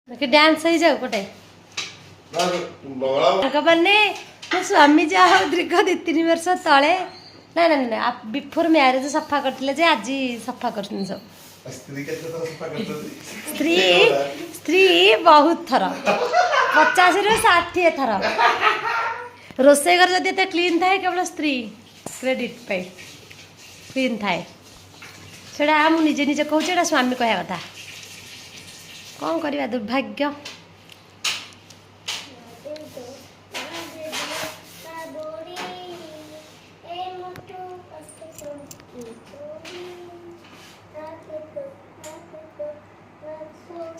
dance हो जाऊ गोटे मैंने मो स्वामी जहाँ दीर्घ 2-3 वर्ष तले ना ना ना बिफोर मैरिज सफा करते आज सफा कर सब स्त्री स्त्री बहुत थर 50-60 थर रोसे घर जब एत क्लीन थाए केवल स्त्री क्रेडिट पे क्लीन थाए से मुझे निजे कहूँ स्वामी कह कथा कौन करवा दुर्भाग्य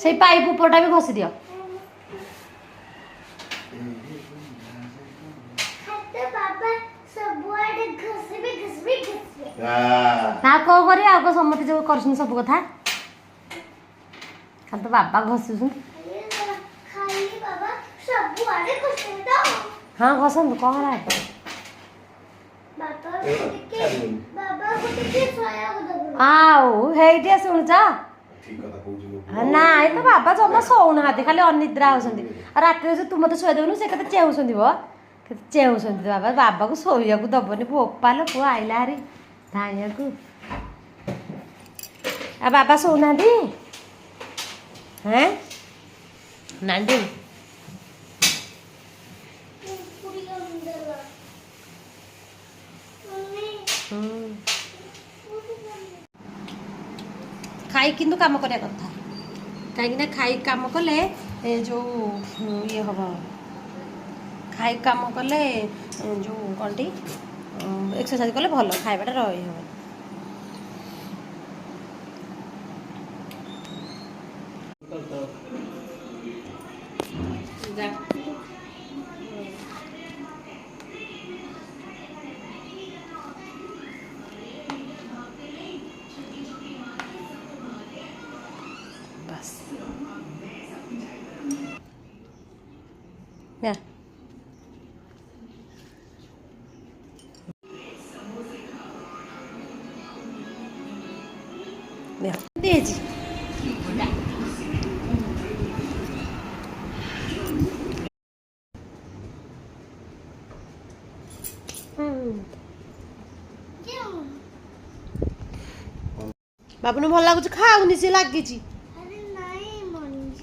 से पाइप ऊपरटा भी घसी दियो ना कौन कर आग समस्त जो कर सब कथा खाली तो बाबा घसुन हाँ घसंतु कौन है आओ हेइटे शुणुच ना ये तो बाबा जमा शोना खाली अनिद्रा होती रात तुम मत शोदेन से कते चेउछंती वो कते चेउछंती बाबा बाबा को शोया को दबनी बोपाल पु आइला हारी धाइया को आ बाबा शोना हैं नांडी खाई किंतु काम करिया कथा कहीं खाई काम कले जो ये हम खाई काम कले जो कौन टी एक्सरसाइज कले भल खाइबाटा रही हम बस या दीजिए बाबू ने भल लगुच खाऊनी सी लगी